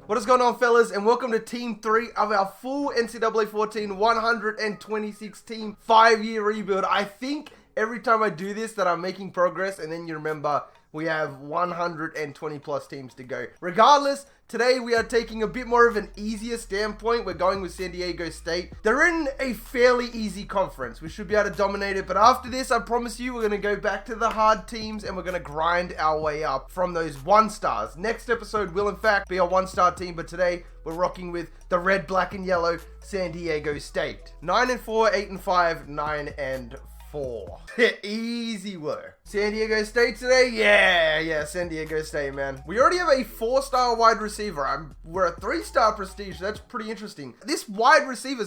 What is going on, fellas, and welcome to Team 3 of our full NCAA 14 126 team 5-year rebuild. I think every time I do this that I'm making progress, and then you remember we have 120 plus teams to go. Regardless, today we are taking a bit more of an easier standpoint. We're going with San Diego State. They're in a fairly easy conference. We should be able to dominate it. But after this, I promise you, we're going to go back to the hard teams and we're going to grind our way up from those 1-stars. Next episode will, in fact, be a 1-star team. But today, we're rocking with the red, black, and yellow San Diego State. 9-4, 8-5, 9-4. Easy work. San Diego State today? Yeah, San Diego State, man. We already have a 4-star wide receiver. We're a 3-star prestige. That's pretty interesting. This wide receiver,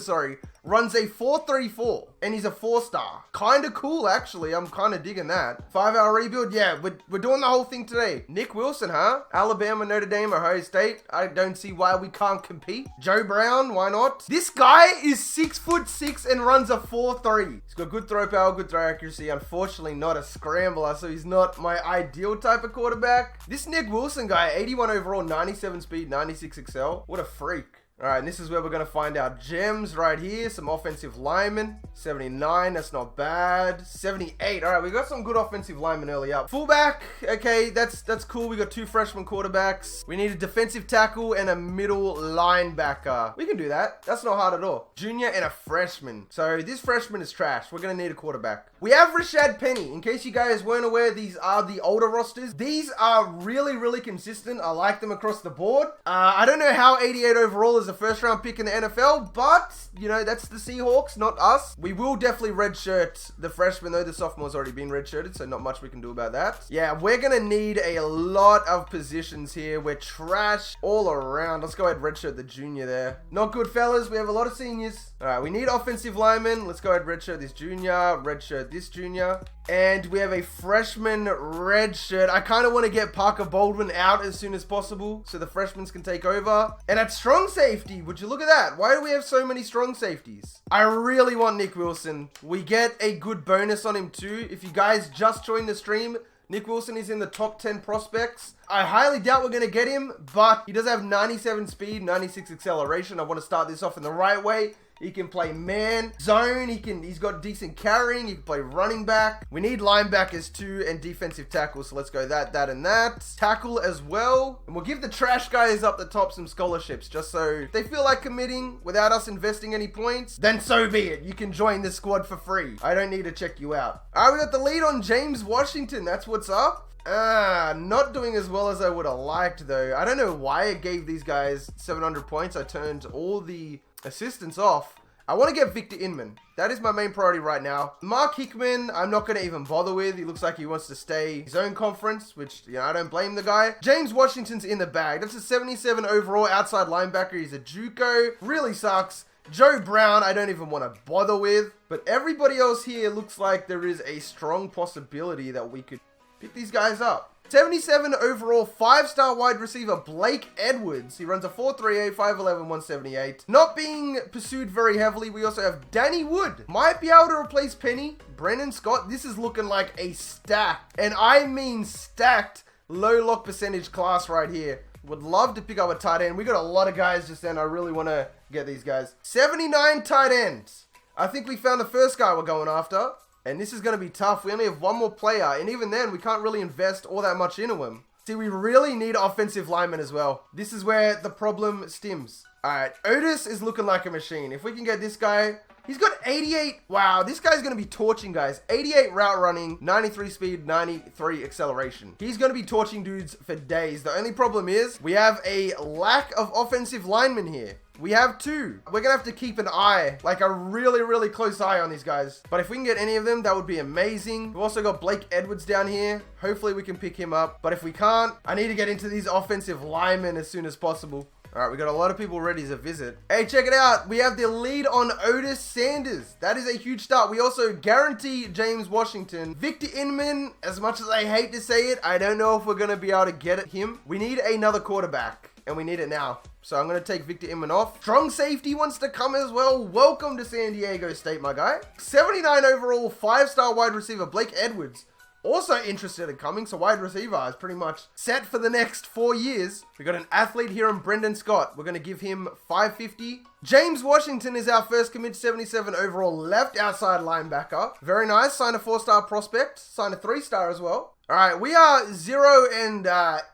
runs a 4.34, and he's a 4-star. Kind of cool, actually. I'm kind of digging that. 5-hour rebuild? Yeah, we're doing the whole thing today. Nick Wilson, huh? Alabama, Notre Dame, Ohio State. I don't see why we can't compete. Joe Brown, why not? This guy is 6'6" and runs a 4.3. He's got good throw power, good throw accuracy. Unfortunately, not a scrambler, so he's not my ideal type of quarterback. This Nick Wilson guy, 81 overall, 97 speed, 96 excel. What a freak. All right, and this is where we're going to find our gems right here. Some offensive linemen. 79, that's not bad. 78, all right, we got some good offensive linemen early up. Fullback, okay, that's cool. We got 2 freshman quarterbacks. We need a defensive tackle and a middle linebacker. We can do that. That's not hard at all. Junior and a freshman. So this freshman is trash. We're going to need a quarterback. We have Rashad Penny. In case you guys weren't aware, these are the older rosters. These are really, really consistent. I like them across the board. I don't know how 88 overall is a first-round pick in the NFL, but, you know, that's the Seahawks, not us. We will definitely redshirt the freshman, though the sophomore's already been redshirted, so not much we can do about that. Yeah, we're going to need a lot of positions here. We're trash all around. Let's go ahead and redshirt the junior there. Not good, fellas. We have a lot of seniors. All right, we need offensive linemen. Let's go ahead and redshirt this junior, redshirt this junior. And we have a freshman redshirt. I kind of want to get Parker Baldwin out as soon as possible so the freshmen can take over. And at strong safety, would you look at that? Why do we have so many strong safeties? I really want Nick Wilson. We get a good bonus on him too. If you guys just joined the stream, Nick Wilson is in the top 10 prospects. I highly doubt we're going to get him, but he does have 97 speed, 96 acceleration. I want to start this off in the right way. He can play man, zone, he's got decent carrying, he can play running back. We need linebackers too and defensive tackles, so let's go that, and that. Tackle as well. And we'll give the trash guys up the top some scholarships, just so if they feel like committing without us investing any points, then so be it. You can join the squad for free. I don't need to check you out. All right, we got the lead on James Washington. That's what's up. Not doing as well as I would have liked, though. I don't know why it gave these guys 700 points. I turned all the assistants off. I want to get Victor Inman. That is my main priority right now. Mark Hickman, I'm not going to even bother with. He looks like he wants to stay his own conference, which, you know, I don't blame the guy. James Washington's in the bag. That's a 77 overall outside linebacker. He's a JUCO. Really sucks. Joe Brown, I don't even want to bother with. But everybody else here looks like there is a strong possibility that we could pick these guys up. 77 overall, 5-star wide receiver, Blake Edwards. He runs a 4.38, 5'11", 178. Not being pursued very heavily. We also have Danny Wood. Might be able to replace Penny. Brennan Scott. This is looking like a stacked, and I mean stacked, low lock percentage class right here. Would love to pick up a tight end. We got a lot of guys just then. I really want to get these guys. 79 tight ends. I think we found the first guy we're going after. And this is going to be tough. We only have one more player. And even then, we can't really invest all that much into him. See, we really need offensive linemen as well. This is where the problem stems. All right, Otis is looking like a machine. If we can get this guy, he's got 88. Wow, this guy's going to be torching guys. 88 route running, 93 speed, 93 acceleration. He's going to be torching dudes for days. The only problem is we have a lack of offensive linemen here. We have 2. We're going to have to keep an eye, like a really, really close eye on these guys. But if we can get any of them, that would be amazing. We've also got Blake Edwards down here. Hopefully we can pick him up. But if we can't, I need to get into these offensive linemen as soon as possible. All right, we got a lot of people ready to visit. Hey, check it out. We have the lead on Otis Sanders. That is a huge start. We also guarantee James Washington. Victor Inman, as much as I hate to say it, I don't know if we're going to be able to get at him. We need another quarterback, and we need it now. So I'm going to take Victor Inman off. Strong safety wants to come as well. Welcome to San Diego State, my guy. 79 overall, 5-star wide receiver, Blake Edwards. also interested in coming. So wide receiver is pretty much set for the next 4 years. We got an athlete here in Brendan Scott. We're going to give him 550. James Washington is our first commit, 77 overall left outside linebacker. Very nice. Sign a 4-star prospect. Sign a 3-star as well. All right, we are 0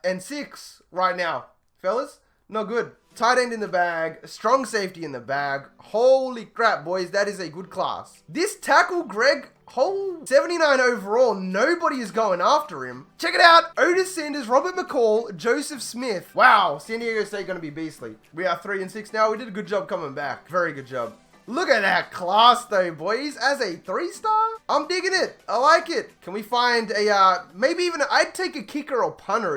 and 6 right now, fellas. Not good. Tight end in the bag, strong safety in the bag. Holy crap, boys, that is a good class. This tackle, Greg, 79 overall. Nobody is going after him. Check it out. Otis Sanders, Robert McCall, Joseph Smith. Wow, San Diego State going to be beastly. We are 3 and 6 now. We did a good job coming back. Very good job. Look at that class though, boys. As a 3-star, I'm digging it. I like it. Can we find a, maybe even, I'd take a kicker or punter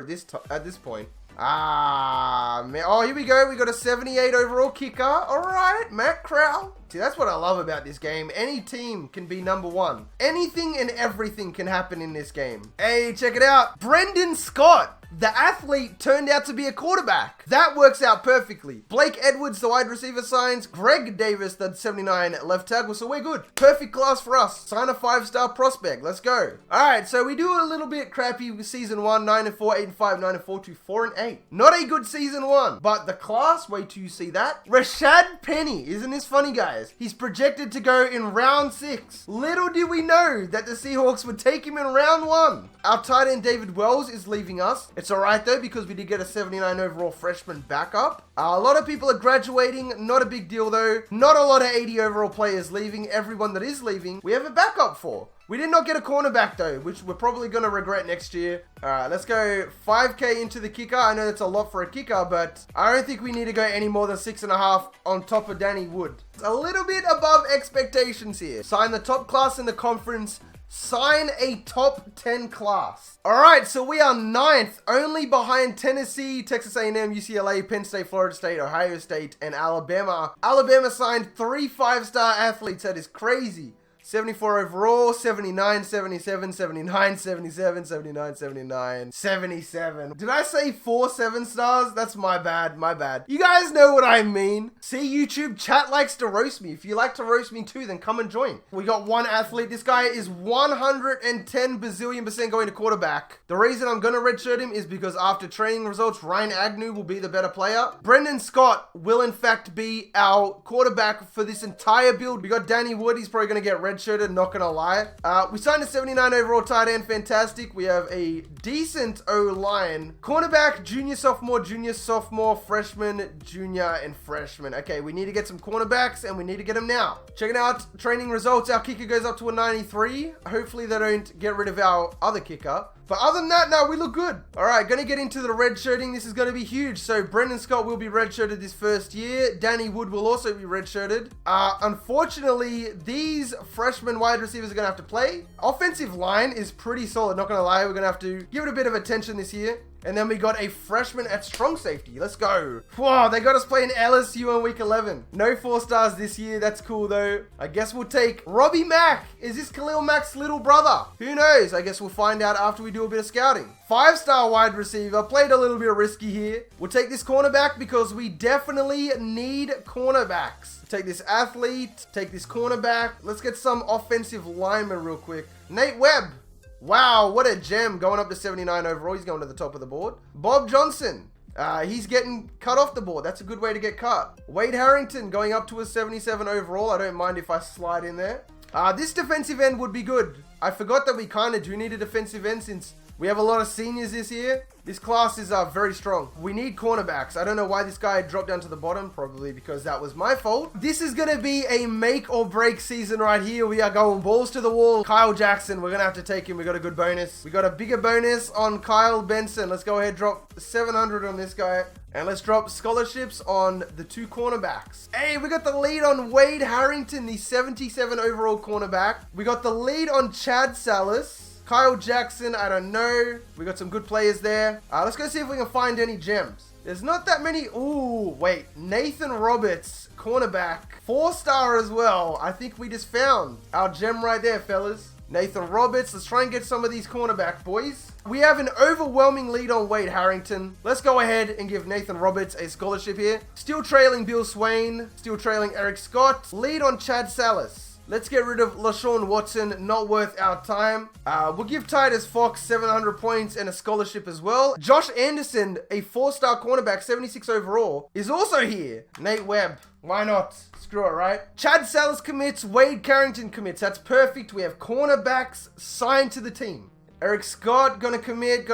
at this point. Ah, man. Oh, here we go. We got a 78 overall kicker. All right, Matt Crowell. See, that's what I love about this game. Any team can be number 1. Anything and everything can happen in this game. Hey, check it out. Brendan Scott. The athlete turned out to be a quarterback. That works out perfectly. Blake Edwards, the wide receiver, signs. Greg Davis, the 79 left tackle. So we're good. Perfect class for us. Sign a 5-star prospect. Let's go. All right, so we do a little bit crappy with season 1. 9 and 4, 8 and 5, 9 and 4 to 4 and 8. Not a good season 1. But the class, wait till you see that. Rashad Penny. Isn't this funny, guys? He's projected to go in round 6. Little did we know that the Seahawks would take him in round 1. Our tight end David Wells is leaving us. It's all right though, because we did get a 79 overall freshman backup. A lot of people are graduating. Not a big deal though. Not a lot of 80 overall players leaving. Everyone that is leaving, we have a backup for. We did not get a cornerback though, which we're probably going to regret next year. All right, let's go 5K into the kicker. I know that's a lot for a kicker, but I don't think we need to go any more than 6.5 on top of Danny Wood. It's a little bit above expectations here. Sign the top class in the conference. Sign a top 10 class. All right, so we are 9th, only behind Tennessee, Texas A&M, UCLA, Penn State, Florida State, Ohio State, and Alabama. Alabama signed 3 5-star athletes. That is crazy. 74 overall, 79, 77, 79, 77, 79, 79, 77. Did I say 4 7-stars? That's my bad, my bad. You guys know what I mean. See, YouTube, chat likes to roast me. If you like to roast me too, then come and join. We got one athlete. This guy is 110 bazillion% going to quarterback. The reason I'm going to redshirt him is because after training results, Ryan Agnew will be the better player. Brendan Scott will in fact be our quarterback for this entire build. We got Danny Wood. He's probably going to get redshirted, not gonna lie. We signed a 79 overall tight end, fantastic. We have a decent O-line. Cornerback, junior, sophomore, freshman, junior, and freshman. Okay, we need to get some cornerbacks, and we need to get them now. Checking out training results. Our kicker goes up to a 93. Hopefully they don't get rid of our other kicker. But other than that, no, we look good. All right, going to get into the redshirting. This is going to be huge. So Brendan Scott will be redshirted this first year. Danny Wood will also be redshirted. Unfortunately, these freshman wide receivers are going to have to play. Offensive line is pretty solid, not going to lie. We're going to have to give it a bit of attention this year. And then we got a freshman at strong safety. Let's go. Wow, they got us playing LSU on week 11. No 4-stars this year. That's cool, though. I guess we'll take Robbie Mack. Is this Khalil Mack's little brother? Who knows? I guess we'll find out after we do a bit of scouting. 5-star wide receiver. Played a little bit risky here. We'll take this cornerback because we definitely need cornerbacks. Take this athlete. Take this cornerback. Let's get some offensive linemen real quick. Nate Webb. Wow, what a gem, going up to 79 overall. He's going to the top of the board. Bob Johnson. He's getting cut off the board. That's a good way to get cut. Wade Harrington going up to a 77 overall. I don't mind if I slide in there. This defensive end would be good. I forgot that we kind of do need a defensive end since we have a lot of seniors this year. This class is very strong. We need cornerbacks. I don't know why this guy dropped down to the bottom. Probably because that was my fault. This is going to be a make or break season right here. We are going balls to the wall. Kyle Jackson, we're going to have to take him. We got a good bonus. We got a bigger bonus on Kyle Benson. Let's go ahead, drop 700 on this guy. And let's drop scholarships on the 2 cornerbacks. Hey, we got the lead on Wade Harrington, the 77 overall cornerback. We got the lead on Chad Salas. Kyle Jackson, I don't know. We got some good players there. Let's go see if we can find any gems. There's not that many. Ooh, wait. Nathan Roberts, cornerback. 4-star as well. I think we just found our gem right there, fellas. Nathan Roberts. Let's try and get some of these cornerback boys. We have an overwhelming lead on Wade Harrington. Let's go ahead and give Nathan Roberts a scholarship here. Still trailing Bill Swain. Still trailing Eric Scott. Lead on Chad Salas. Let's get rid of LaShawn Watson. Not worth our time. We'll give Titus Fox 700 points and a scholarship as well. Josh Anderson, a 4-star cornerback, 76 overall, is also here. Nate Webb. Why not? Screw it, right? Chad Salas commits. Wade Carrington commits. That's perfect. We have cornerbacks signed to the team. Eric Scott, gonna commit.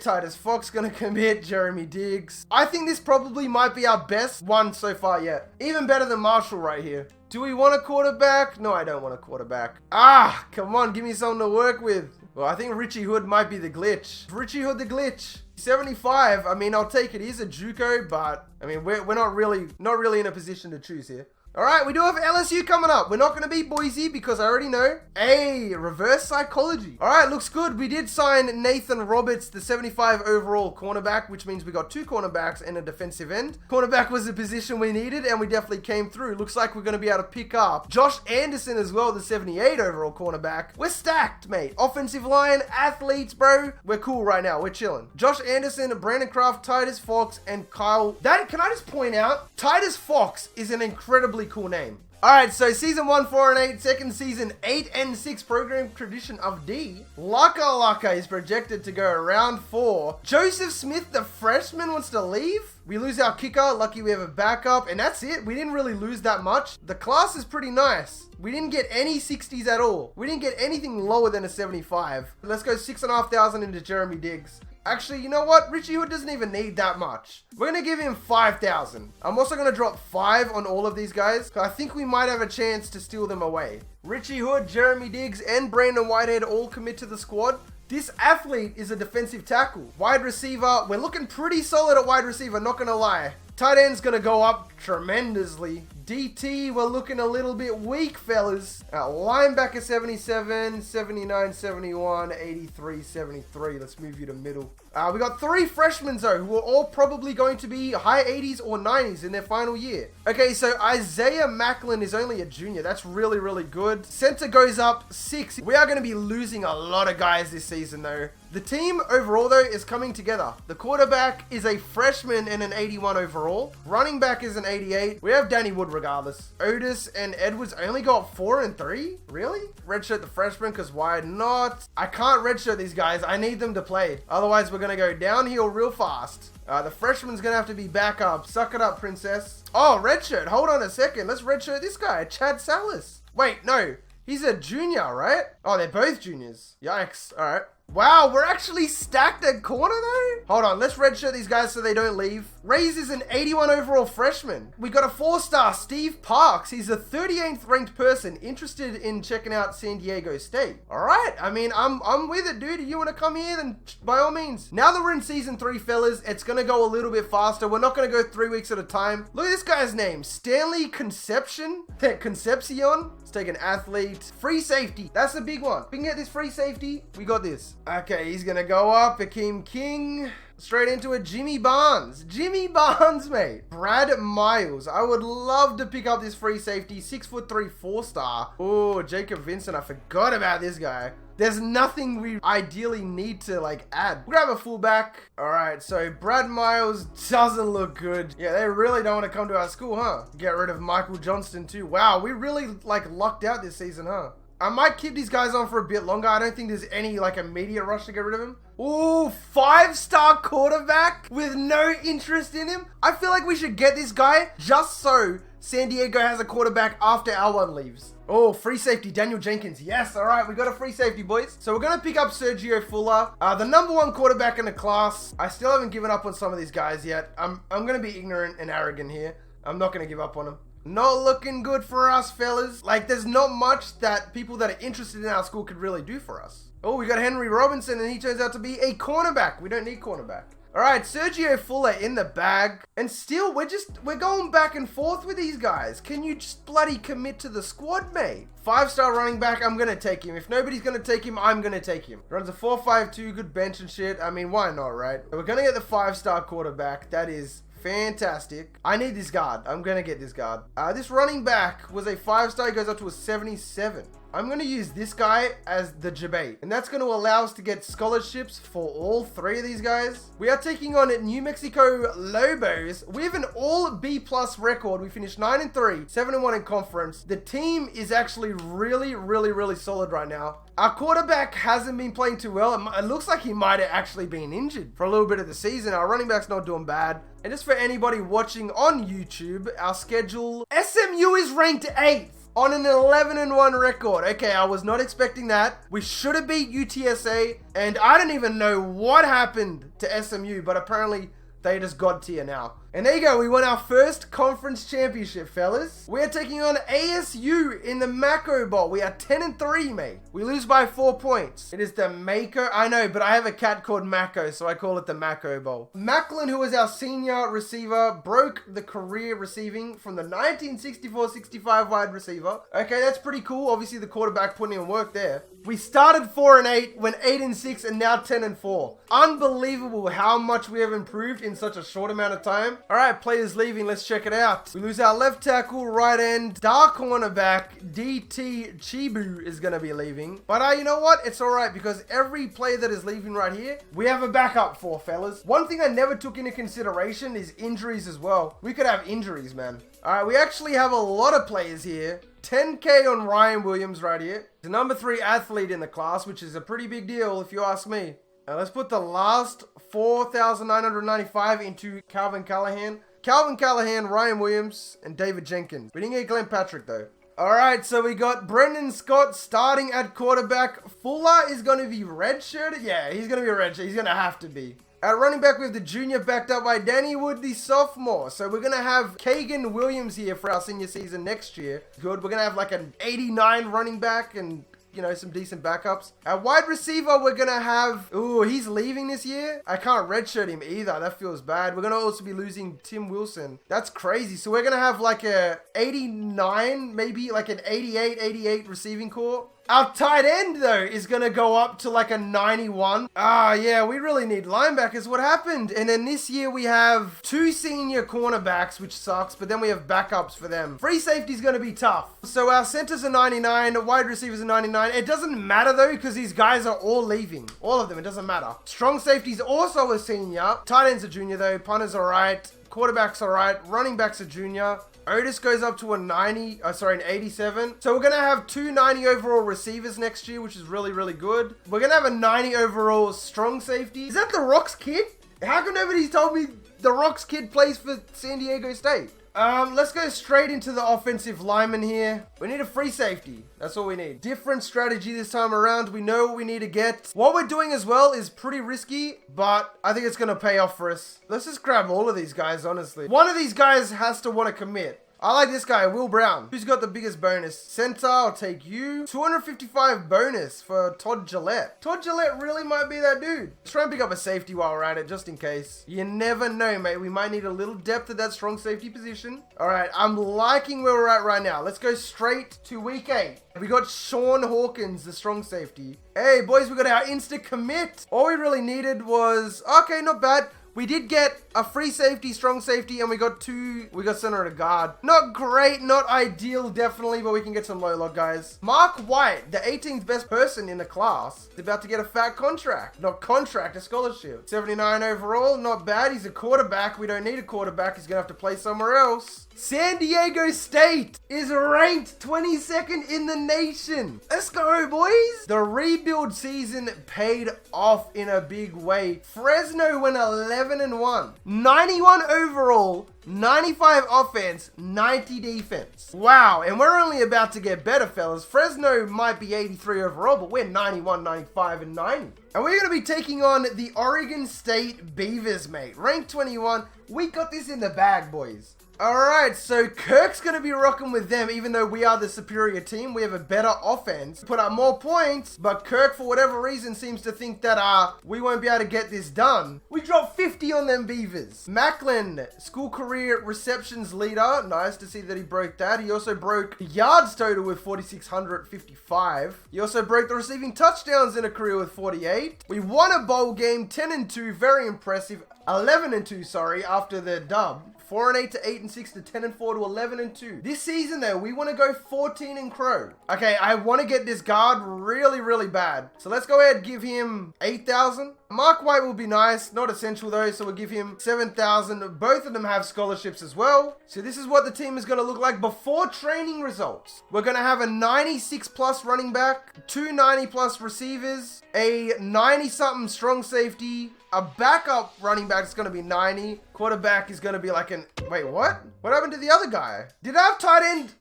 Titus Fox, gonna commit. Jeremy Diggs. I think this probably might be our best one so far yet. Even better than Marshall right here. Do we want a quarterback? No, I don't want a quarterback. Come on, give me something to work with. Well, I think Richie Hood might be the glitch. Richie Hood the glitch. 75, I mean, I'll take it. He's a JUCO, but I mean, we're not really in a position to choose here. All right, we do have LSU coming up. We're not going to be Boise because I already know. Hey, reverse psychology. All right, looks good. We did sign Nathan Roberts, the 75 overall cornerback, which means we got 2 cornerbacks and a defensive end. Cornerback was the position we needed, and we definitely came through. Looks like we're going to be able to pick up Josh Anderson as well, the 78 overall cornerback. We're stacked, mate. Offensive line, athletes, bro. We're cool right now. We're chilling. Josh Anderson, Brandon Kraft, Titus Fox, and Kyle. Can I just point out, Titus Fox is an incredibly cool name. All right, so season 1, 4-8, second season 8-6, program tradition of D. Laka is projected to go around 4. Joseph Smith, the freshman, wants to leave. We lose our kicker. Lucky we have a backup, and that's it. We didn't really lose that much. The class is pretty nice. We didn't get any 60s at all. We didn't get anything lower than a 75. Let's go 6,500 into Jeremy Diggs. Actually, you know what? Richie Hood doesn't even need that much. We're going to give him 5,000. I'm also going to drop 5 on all of these guys. I think we might have a chance to steal them away. Richie Hood, Jeremy Diggs, and Brandon Whitehead all commit to the squad. This athlete is a defensive tackle. Wide receiver, we're looking pretty solid at wide receiver, not going to lie. Tight end's going to go up tremendously. DT, we're looking a little bit weak, fellas. Linebacker 77, 79, 71, 83, 73. Let's move you to middle. We got 3 freshmen, though, who are all probably going to be high 80s or 90s in their final year. Okay, so Isaiah Macklin is only a junior. That's really, really good. Center goes up 6. We are going to be losing a lot of guys this season, though. The team overall, though, is coming together. The quarterback is a freshman and an 81 overall. Running back is an 88. We have Danny Wood regardless. Otis and Edwards only got 4 and 3? Really? Redshirt the freshman, because why not? I can't redshirt these guys. I need them to play. Otherwise, we're going to go downhill real fast. The freshman's going to have to be backup. Suck it up, princess. Oh, redshirt. Hold on a second. Let's redshirt this guy, Chad Salas. Wait, no. He's a junior, right? Oh, they're both juniors. Yikes. All right. Wow, we're actually stacked at corner though? Hold on, let's redshirt these guys so they don't leave. Rays is an 81 overall freshman. We got a 4-star, Steve Parks. He's a 38th ranked person interested in checking out San Diego State. All right, I mean, I'm with it, dude. If you want to come here, then by all means. Now that we're in season 3, fellas, it's going to go a little bit faster. We're not going to go 3 weeks at a time. Look at this guy's name, Stanley Concepcion. Let's take an athlete. Free safety. That's the big one. We can get this free safety. We got this. Okay, he's going to go up. Akeem King. Straight into it. Jimmy Barnes. Jimmy Barnes, mate. Brad Miles. I would love to pick up this free safety. 6'3", 4-star. Oh, Jacob Vincent. I forgot about this guy. There's nothing we ideally need to add. Grab a fullback. All right, so Brad Miles doesn't look good. Yeah, they really don't want to come to our school, huh? Get rid of Michael Johnston too. Wow, we really lucked out this season, huh? I might keep these guys on for a bit longer. I don't think there's any immediate rush to get rid of him. Ooh, 5-star quarterback with no interest in him. I feel like we should get this guy just so San Diego has a quarterback after our one leaves. Oh, free safety, Daniel Jenkins. Yes, all right, we got a free safety, boys. So we're going to pick up Sergio Fuller, the #1 quarterback in the class. I still haven't given up on some of these guys yet. I'm going to be ignorant and arrogant here. I'm not going to give up on him. Not looking good for us, fellas. There's not much that people that are interested in our school could really do for us. Oh, we got Henry Robinson, and he turns out to be a cornerback. We don't need cornerback. All right, Sergio Fuller in the bag. And still, we're going back and forth with these guys. Can you just bloody commit to the squad, mate? 5-star running back, I'm going to take him. If nobody's going to take him, I'm going to take him. Runs a 4.52, good bench and shit. I mean, why not, right? We're going to get the 5-star quarterback. That is fantastic. I need this guard. I'm going to get this guard. This running back was a 5-star. He goes up to a 77. I'm going to use this guy as the debate. And that's going to allow us to get scholarships for all three of these guys. We are taking on New Mexico Lobos. We have an all B+ record. We finished 9-3, 7-1 in conference. The team is actually really solid right now. Our quarterback hasn't been playing too well. It looks like he might have actually been injured for a little bit of the season. Our running back's not doing bad. And just for anybody watching on YouTube, our schedule, SMU is ranked 8th on an 11-1 record. Okay, I was not expecting that. We should have beat UTSA, and I don't even know what happened to SMU, but apparently they just got tier now. And there you go, we won our first conference championship, fellas. We are taking on ASU in the Mako Bowl. We are 10-3, mate. We lose by 4 points. It is the Mako. I know, but I have a cat called Mako, so I call it the Mako Bowl. Macklin, who was our senior receiver, broke the career receiving from the 1964-65 wide receiver. Okay, that's pretty cool. Obviously, the quarterback putting in work there. We started 4-8, went 8-6, and now 10-4. Unbelievable how much we have improved in such a short amount of time. All right, players leaving. Let's check it out. We lose our left tackle, right end, dark cornerback, DT Chibu is going to be leaving. But you know what? It's all right because every player that is leaving right here, we have a backup for, fellas. One thing I never took into consideration is injuries as well. We could have injuries, man. All right, we actually have a lot of players here. 10K on Ryan Williams right here. The number 3 athlete in the class, which is a pretty big deal if you ask me. Now let's put the last 4,995 into Calvin Callahan. Calvin Callahan, Ryan Williams, and David Jenkins. We didn't get Glenn Patrick though. Alright, so we got Brendan Scott starting at quarterback. Fuller is going to be redshirted. Yeah, he's going to be redshirted. He's going to have to be. At running back, we have the junior backed up by Danny Wood, the sophomore. So we're going to have Kagan Williams here for our senior season next year. Good. We're going to have like an 89 running back and, you know, some decent backups. At wide receiver, we're going to have... Ooh, he's leaving this year. I can't redshirt him either. That feels bad. We're going to also be losing Tim Wilson. That's crazy. So we're going to have like a 89, maybe like an 88 receiving core. Our tight end, though, is going to go up to like a 91. Yeah, we really need linebackers. What happened? And then this year we have 2 senior cornerbacks, which sucks, but then we have backups for them. Free safety is going to be tough. So our centers are 99, wide receivers are 99. It doesn't matter, though, because these guys are all leaving. All of them, it doesn't matter. Strong safety's also a senior. Tight end's a junior, though. Punter's all right. Quarterback's all right. Running back's a junior. Otis goes up to an 87. So we're going to have 2 90 overall receivers next year, which is really good. We're going to have a 90 overall strong safety. Is that the Rocks kid? How come nobody's told me the Rocks kid plays for San Diego State? Let's go straight into the offensive lineman here. We need a free safety. That's all we need. Different strategy this time around. We know what we need to get. What we're doing as well is pretty risky, but I think it's going to pay off for us. Let's just grab all of these guys, honestly. One of these guys has to want to commit. I like this guy, Will Brown. Who's got the biggest bonus? Center, I'll take you. 255 bonus for Todd Gillette. Todd Gillette really might be that dude. Let's try and pick up a safety while we're at it, just in case. You never know, mate. We might need a little depth at that strong safety position. All right, I'm liking where we're at right now. Let's go straight to week 8. We got Sean Hawkins, the strong safety. Hey, boys, we got our instant commit. All we really needed was... Okay, not bad. We did get a free safety, strong safety, and we got center and a guard. Not great, not ideal, definitely, but we can get some low log guys. Mark White, the 18th best person in the class, is about to get a fat contract. Not contract, a scholarship. 79 overall, not bad. He's a quarterback. We don't need a quarterback. He's going to have to play somewhere else. San Diego State is ranked 22nd in the nation. Let's go, boys. The rebuild season paid off in a big way. Fresno went 11-1. 91 overall, 95 offense, 90 defense. Wow, and we're only about to get better, fellas. Fresno might be 83 overall, but we're 91, 95, and 90. And we're going to be taking on the Oregon State Beavers, mate. Ranked 21. We got this in the bag, boys. Alright, so Kirk's going to be rocking with them, even though we are the superior team. We have a better offense, put up more points, but Kirk, for whatever reason, seems to think that we won't be able to get this done. We dropped 50 on them Beavers. Macklin, school career receptions leader. Nice to see that he broke that. He also broke the yards total with 4,655. He also broke the receiving touchdowns in a career with 48. We won a bowl game, 10-2, very impressive. 11-2, sorry, after the dub. 4-8 to 8-6 to 10-4 to 11-2. This season though, we want to go 14-Crowe. Okay, I want to get this guard really, really bad. So let's go ahead and give him 8,000. Mark White will be nice, not essential though, so we'll give him 7,000. Both of them have scholarships as well. So this is what the team is going to look like before training results. We're going to have a 96 plus running back, 2 90 plus receivers, a 90 something strong safety, a backup running back is going to be 90. Quarterback is going to be like an... Wait, what? What happened to the other guy? Did our tight end...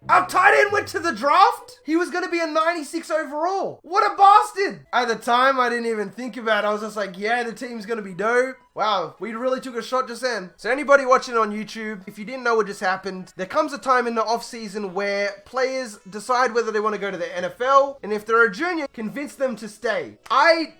Our tight end went to the draft? He was going to be a 96 overall. What a bastard. At the time, I didn't even think about it. I was just like, yeah, the team's going to be dope. Wow, we really took a shot just then. So anybody watching on YouTube, if you didn't know what just happened, there comes a time in the off season where players decide whether they want to go to the NFL. And if they're a junior, convince them to stay. I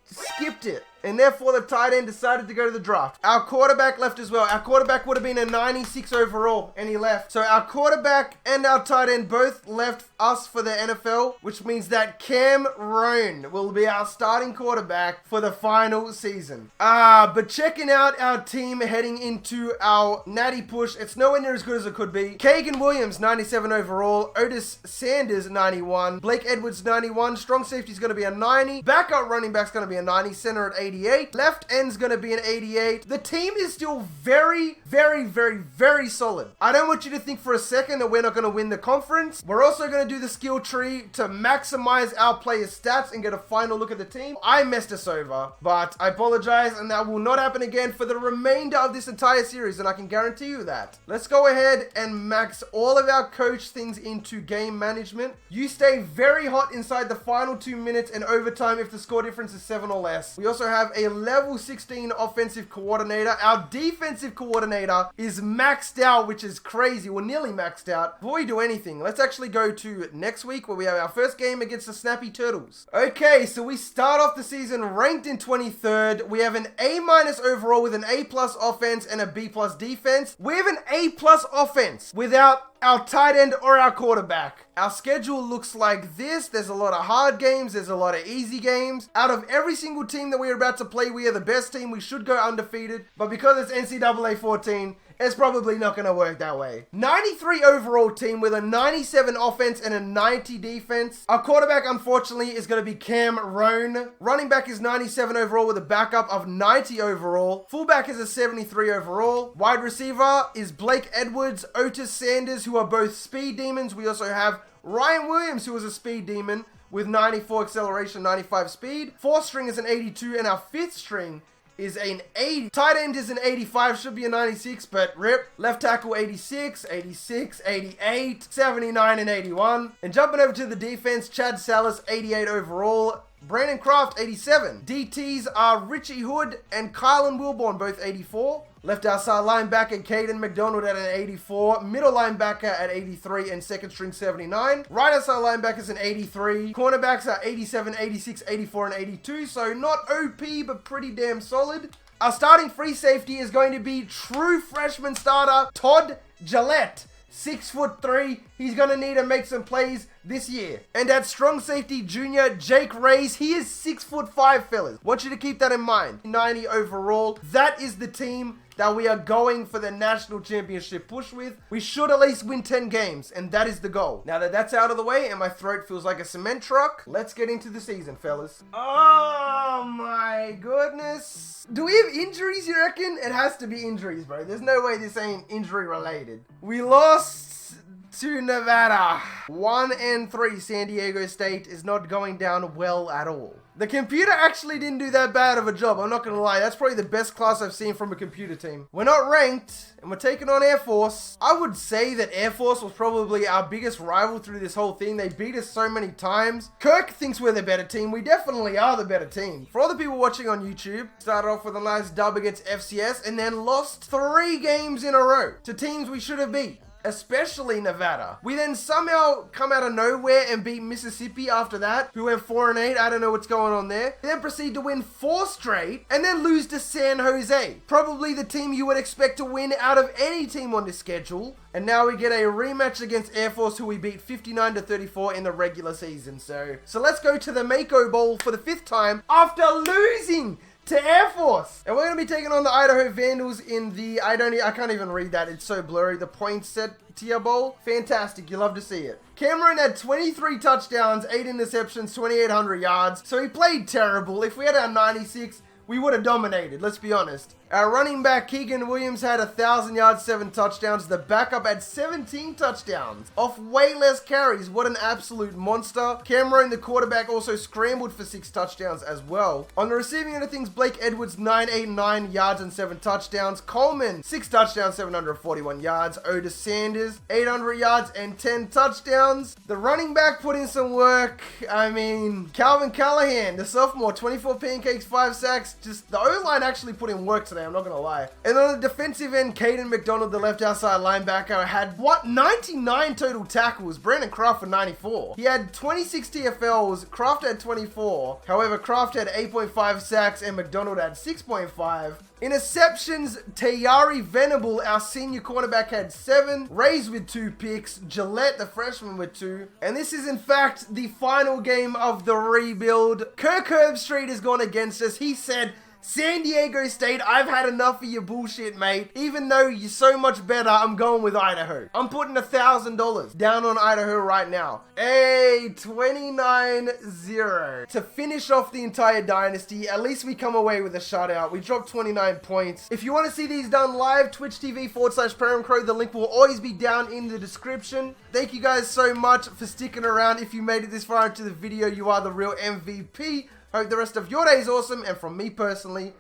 skipped it. And therefore, the tight end decided to go to the draft. Our quarterback left as well. Our quarterback would have been a 96 overall, and he left. So our quarterback and our tight end both left us for the NFL, which means that Cam Roan will be our starting quarterback for the final season. But checking out our team heading into our natty push, it's nowhere near as good as it could be. Kagan Williams, 97 overall. Otis Sanders, 91. Blake Edwards, 91. Strong safety is going to be a 90. Backup running back is going to be a 90. Center at 88. Left end's going to be an 88. The team is still very, very, very, very solid. I don't want you to think for a second that we're not going to win the conference. We're also going to do the skill tree to maximize our players' stats and get a final look at the team. I messed us over, but I apologize, and that will not happen again for the remainder of this entire series, and I can guarantee you that. Let's go ahead and max all of our coach things into game management. You stay very hot inside the final 2 minutes and overtime if the score difference is 7 or less. We also have a level 16 offensive coordinator. Our defensive coordinator is maxed out, which is crazy. We're nearly maxed out. Before we do anything, let's actually go to next week where we have our first game against the Snappy Turtles. Okay, so we start off the season ranked in 23rd. We have an A- overall with an A+ offense and a B+ defense. We have an A+ offense without our tight end or our quarterback. Our schedule looks like this. There's a lot of hard games. There's a lot of easy games. Out of every single team that we're about to play, we are the best team. We should go undefeated. But because it's NCAA 14, it's probably not going to work that way. 93 overall team with a 97 offense and a 90 defense. Our quarterback, unfortunately, is going to be Cam Roan. Running back is 97 overall with a backup of 90 overall. Fullback is a 73 overall. Wide receiver is Blake Edwards, Otis Sanders, who are both speed demons. We also have Ryan Williams, who is a speed demon with 94 acceleration, 95 speed. Fourth string is an 82, and our fifth string is an 80. Tight end is an 85, should be a 96, but rip. Left tackle 86, 86, 88, 79, and 81. And jumping over to the defense, Chad Salas, 88 overall. Brandon Kraft, 87. DTs are Richie Hood and Kylan Wilborn, both 84. Left outside linebacker, Caden McDonald at an 84. Middle linebacker at 83 and second string 79. Right outside linebackers an 83. Cornerbacks are 87, 86, 84, and 82. So not OP, but pretty damn solid. Our starting free safety is going to be true freshman starter, Todd Gillette. 6'3", he's going to need to make some plays this year. And at strong safety junior, Jake Reyes, he is 6'5", fellas. Want you to keep that in mind. 90 overall. That is the team that we are going for the national championship push with. We should at least win 10 games, and that is the goal. Now that that's out of the way and my throat feels like a cement truck, let's get into the season, fellas. Oh my goodness. Do we have injuries, you reckon? It has to be injuries, bro. There's no way this ain't injury related. We lost to Nevada. 1-3. San Diego State is not going down well at all. The computer actually didn't do that bad of a job, I'm not going to lie. That's probably the best class I've seen from a computer team. We're not ranked, and we're taking on Air Force. I would say that Air Force was probably our biggest rival through this whole thing. They beat us so many times. Kirk thinks we're the better team. We definitely are the better team. For all the people watching on YouTube, started off with a nice dub against FCS, and then lost 3 games in a row to teams we should have beat. Especially Nevada. We then somehow come out of nowhere and beat Mississippi after that, who went 4-8. I don't know what's going on there. Then proceed to win 4 straight and then lose to San Jose. Probably the team you would expect to win out of any team on this schedule. And now we get a rematch against Air Force, who we beat 59-34 in the regular season. So let's go to the Mako Bowl for the 5th time after losing to Air Force. And we're going to be taking on the Idaho Vandals in the, I can't even read that. It's so blurry. The Poinsettia Bowl. Fantastic. You love to see it. Cameron had 23 touchdowns, 8 interceptions, 2,800 yards. So he played terrible. If we had our 96, we would have dominated, let's be honest. Our running back, Keegan Williams, had 1,000 yards, 7 touchdowns. The backup had 17 touchdowns off way less carries. What an absolute monster. Cameron, the quarterback, also scrambled for 6 touchdowns as well. On the receiving end of things, Blake Edwards, 989 yards and 7 touchdowns. Coleman, 6 touchdowns, 741 yards. Otis Sanders, 800 yards and 10 touchdowns. The running back put in some work. I mean, Calvin Callahan, the sophomore, 24 pancakes, 5 sacks. Just the O-line actually put in work today. I'm not going to lie. And on the defensive end, Caden McDonald, the left outside linebacker, had, 99 total tackles. Brandon Kraft for 94. He had 26 TFLs. Kraft had 24. However, Kraft had 8.5 sacks and McDonald had 6.5. Interceptions, Tayari Venable, our senior cornerback, had 7. Rays with 2 picks. Gillette, the freshman, with 2. And this is, in fact, the final game of the rebuild. Kirk Herbstreit has gone against us. He said, San Diego State, I've had enough of your bullshit, mate. Even though you're so much better, I'm going with Idaho. I'm putting $1,000 down on Idaho right now. Hey, 29-0. To finish off the entire dynasty, at least we come away with a shutout. We dropped 29 points. If you want to see these done live, Twitch TV/PerramCrowe. The link will always be down in the description. Thank you guys so much for sticking around. If you made it this far into the video, you are the real MVP. Hope the rest of your day is awesome, and from me personally,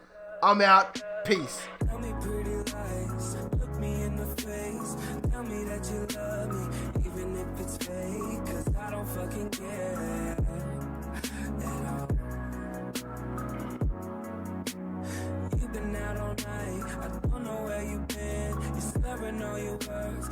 I'm out. Peace. Tell me pretty lies, look me in the face, tell me that you love me, even if it's fake, 'cause I don't fucking care at all. You've been out all night, I don't know where you've been, you're slurring all your words.